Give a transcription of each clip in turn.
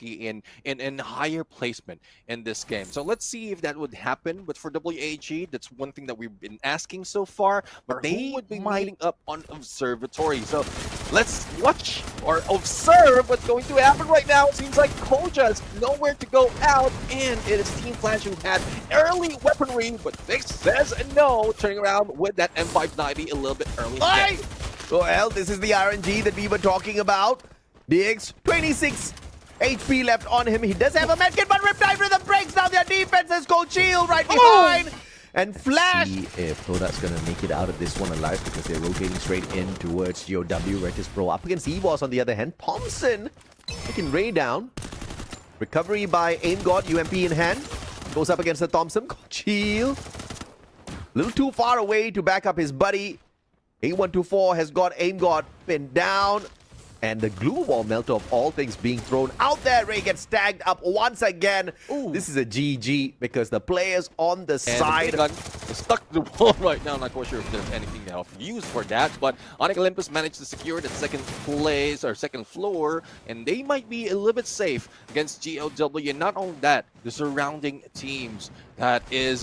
hierarchy in higher placement in this game. So let's see if that would happen. But for WAG, that's one thing that we've been asking so far. But they would be lining up on Observatory. So let's watch or observe what's going to happen right now. It seems like Koja's nowhere to go out, and it is Team Flash who had early weaponry, but Vix says no, turning around with that M590 a little bit early. Well, this is the RNG that we were talking about. DX, 26 HP left on him. He does have a medkit, but Riptide Rhythm breaks down their defense. There's Cold Shield right behind. And Flash. See if Toda's going to make it out of this one alive, because they're rotating straight in towards GOW. Virtus Pro up against EVOS on the other hand. Thompson taking Ray down. Recovery by Aim God, UMP in hand. Goes up against the Thompson. Cold Shield. A little too far away to back up his buddy. A124 has got Aim God pinned down. And the glue wall melter of all things being thrown out there. Ray gets tagged up once again. Ooh. This is a GG because the players on the side. Gun is stuck to the wall right now. Not quite sure if there's anything of use for that. But Onyx Olympus managed to secure the second place or second floor. And they might be a little bit safe against GOW. And not only that, the surrounding teams that is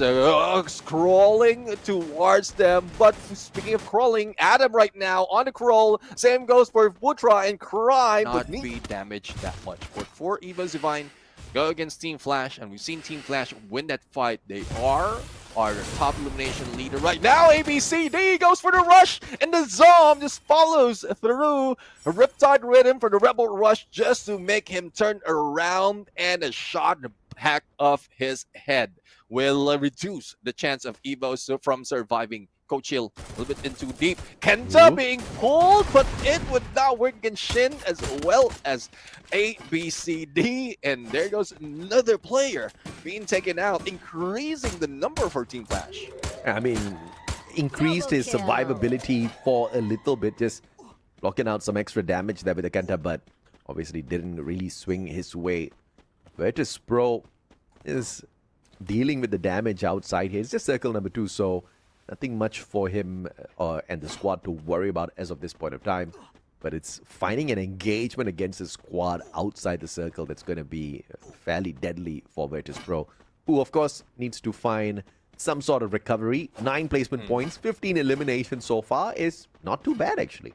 crawling towards them. But speaking of crawling, Adam right now on the crawl. Same goes for Vutra and Crime. Not be damaged that much. But for Eva's Divine, go against Team Flash, and we've seen Team Flash win that fight. They are the top elimination leader right now. ABCD goes for the rush, and the Zom just follows through a Riptide Rhythm for the Rebel Rush just to make him turn around, and a shot in the back of his head will reduce the chance of Evo from surviving. Coach Hill a little bit in too deep. Kenta being pulled, but it would not work against Shin as well as ABCD. And there goes another player being taken out, increasing the number for Team Flash. I mean, increased his survivability for a little bit, just blocking out some extra damage there with the Kenta, but obviously didn't really swing his way. Virtus Pro is dealing with the damage outside here. It's just circle number 2, so nothing much for him and the squad to worry about as of this point of time. But it's finding an engagement against the squad outside the circle that's going to be fairly deadly for Virtus Pro, who of course needs to find some sort of recovery. 9 placement points, 15 eliminations so far is not too bad actually.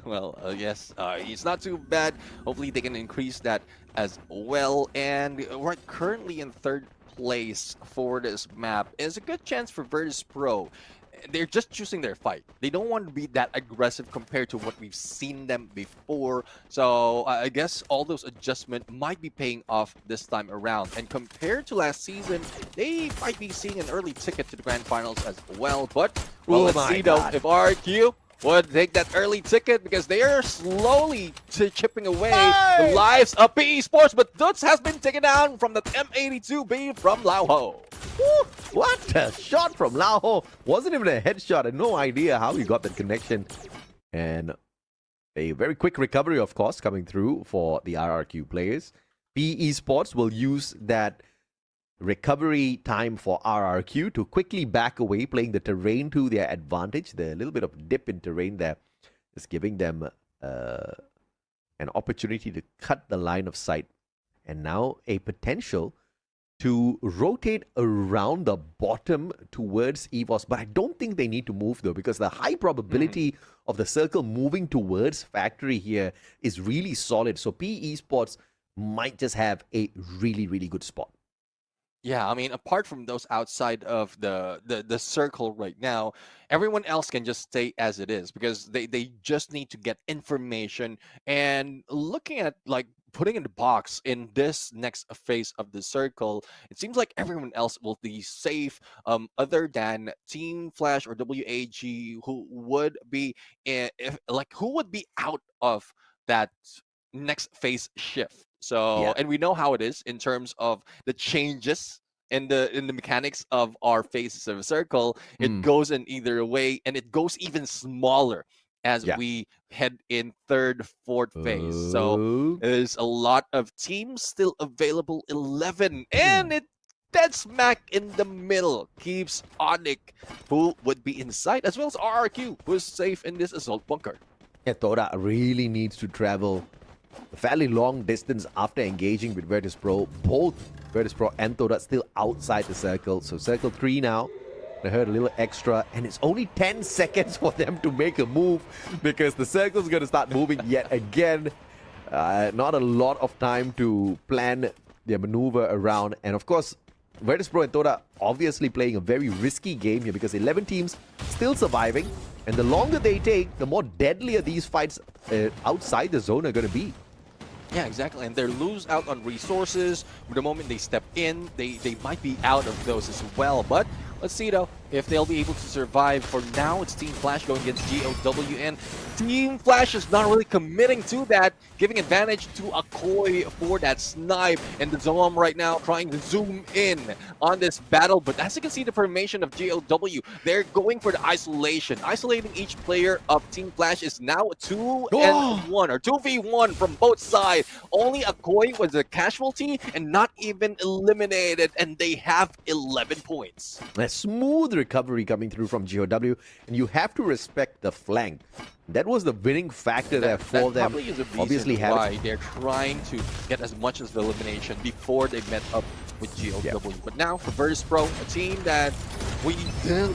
Well, yes, it's not too bad. Hopefully they can increase that as well. And we're currently in 3rd place for this map. It's a good chance for Virtus Pro. They're just choosing their fight. They don't want to be that aggressive compared to what we've seen them before. So I guess all those adjustments might be paying off this time around. And compared to last season, they might be seeing an early ticket to the grand finals as well. But well, let's see though if RQ would take that early ticket, because they are slowly chipping away the lives of PE Sports. But Dutz has been taken down from the M82B from Lao Ho. Woo, what a shot from Lao Ho. Wasn't even a headshot. I had no idea how he got that connection. And a very quick recovery, of course, coming through for the RRQ players. PE Sports will use that recovery time for RRQ to quickly back away, playing the terrain to their advantage. The little bit of dip in terrain there is giving them an opportunity to cut the line of sight. And now a potential to rotate around the bottom towards EVOS. But I don't think they need to move though, because the high probability of the circle moving towards Factory here is really solid. So PE Sports might just have a really, really good spot. Yeah, I mean, apart from those outside of the circle right now, everyone else can just stay as it is, because they just need to get information. And looking at like putting in the box in this next phase of the circle, it seems like everyone else will be safe, other than Team Flash or WAG, who would be who would be out of that next phase shift. So, Yeah. and we know how it is in terms of the changes in the mechanics of our phases of a circle. It goes in either way, and it goes even smaller as we head in 3rd, 4th phase. So there's a lot of teams still available, 11, and it dead smack in the middle keeps Onyx, who would be inside, as well as RRQ, who is safe in this assault bunker. Yeah, Toda really needs to travel a fairly long distance after engaging with Virtus Pro. Both Virtus Pro and Toda still outside the circle. So circle 3 now. They heard a little extra, and it's only 10 seconds for them to make a move because the circle's going to start moving yet again. Not a lot of time to plan their maneuver around. And of course, Virtus Pro and Toda obviously playing a very risky game here because 11 teams still surviving. And the longer they take, the more deadlier these fights outside the zone are going to be. Yeah, exactly. And they lose out on resources. The moment they step in, they might be out of those as well. But let's see, though, if they'll be able to survive. For now, it's Team Flash going against GOW. And Team Flash is not really committing to that, giving advantage to Akoi for that snipe. And the Zoom right now trying to zoom in on this battle. But as you can see, the formation of GOW, they're going for the isolation. Isolating each player of Team Flash is now 2-1 or 2v1 from both sides. Only Akoi was a casualty and not even eliminated. And they have 11 points. A smooth recovery coming through from GOW, and you have to respect the flank. That was the winning factor there for them. Probably is a reason Obviously, why they're trying to get as much as the elimination before they met up with GOW. Yep. But now for Virtus Pro, a team that we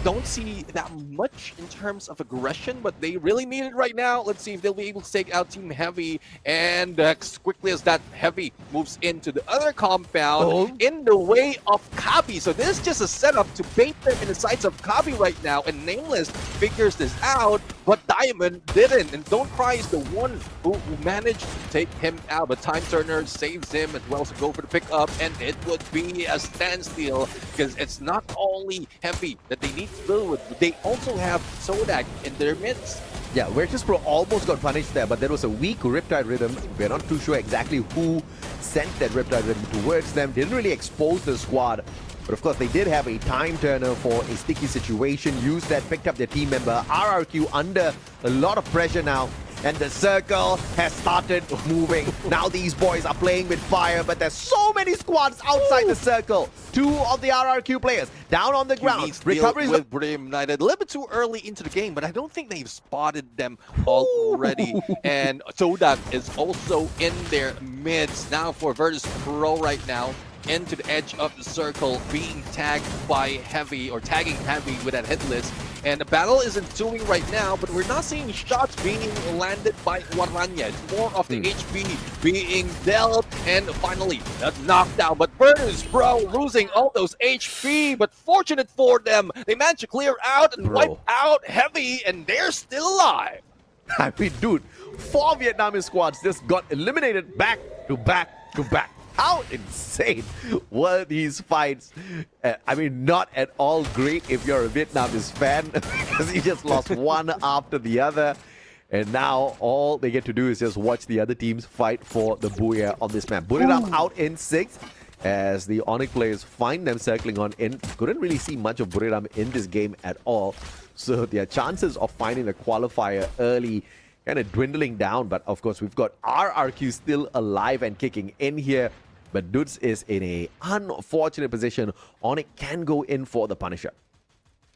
don't see that much in terms of aggression, but they really need it right now. Let's see if they'll be able to take out Team Heavy, and as quickly as that Heavy moves into the other compound in the way of Kabi. So this is just a setup to bait them in the sights of Kabi right now, and Nameless figures this out, but Diamond didn't. And Don't Cry is the one who managed to take him out, but Time Turner saves him as well to go for the pickup, and it would be a standstill because it's not only Heavy that they need to deal with, but they also have Sodak in their midst. Yeah, Virtus Pro almost got punished there, but there was a weak Riptide rhythm. We're not too sure exactly who sent that Riptide rhythm towards them. Didn't really expose the squad. But of course, they did have a Time Turner for a sticky situation. Used that, picked up their team member. RRQ under a lot of pressure now. And the circle has started moving. Now these boys are playing with fire, but there's so many squads outside the circle. 2 of the RRQ players down on the ground. Recovery with Brim United. A little bit too early into the game, but I don't think they've spotted them already. And Sodak is also in their midst now for Virtus Pro right now. Into the edge of the circle, being tagged by Heavy, or tagging Heavy with that headless. And the battle is ensuing right now, but we're not seeing shots being landed by Waranya. It's more of the HP being dealt, and finally, that's knocked down. But Virtus Pro losing all those HP, but fortunate for them, they managed to clear out and wipe out Heavy, and they're still alive. I mean, dude, 4 Vietnamese squads just got eliminated back to back to back. How insane were these fights? I mean, not at all great if you're a Vietnamese fan because you just lost one after the other. And now all they get to do is just watch the other teams fight for the Booyah on this map. Buriram out in 6th as the Onyx players find them circling on in. Couldn't really see much of Buriram in this game at all. So their chances of finding a qualifier early kind of dwindling down. But of course, we've got RRQ still alive and kicking in here. But Dudes is in a unfortunate position. Onyx can go in for the Punisher.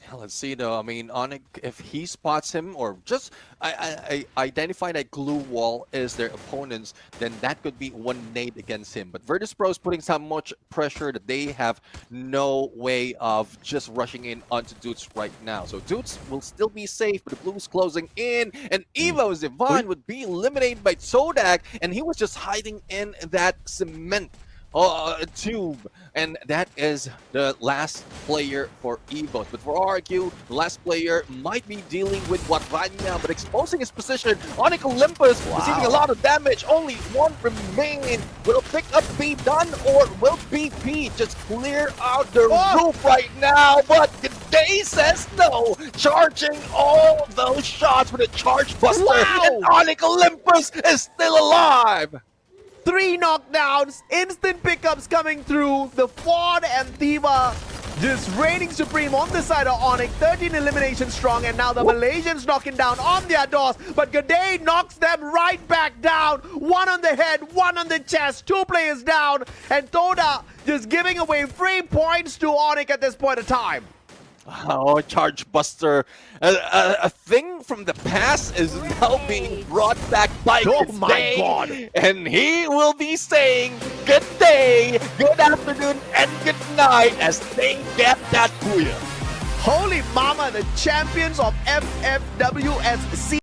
Yeah, let's see though. I mean, Onyx, if he spots him or just I identify that glue wall as their opponents, then that could be one nade against him. But Virtus Pro is putting so much pressure that they have no way of just rushing in onto Dudes right now. So Dudes will still be safe, but the Blues closing in, and Evo's Divine would be eliminated by Sodak, and he was just hiding in that cement tube, and that is the last player for Evos. But for RQ, the last player might be dealing with Waranya, but exposing his position. Onyx Olympus receiving a lot of damage. Only one remains. Will pick up be done, or will BP just clear out the roof right now? But Day says no, charging all of those shots with a charge buster, and Onyx Olympus is still alive. 3 knockdowns, instant pickups coming through. The Ford and Thiva just reigning supreme on the side of Onyx. 13 eliminations strong, and now the Malaysians knocking down on their doors. But G'day knocks them right back down. 1 on the head, 1 on the chest, 2 players down. And Toda just giving away 3 points to Onyx at this point of time. Oh, Charge Buster. A thing from the past is now being brought back by Oh his my day, God. and he will be saying good day, good afternoon, and good night as they get that kuya. Holy mama, the champions of FFWSC.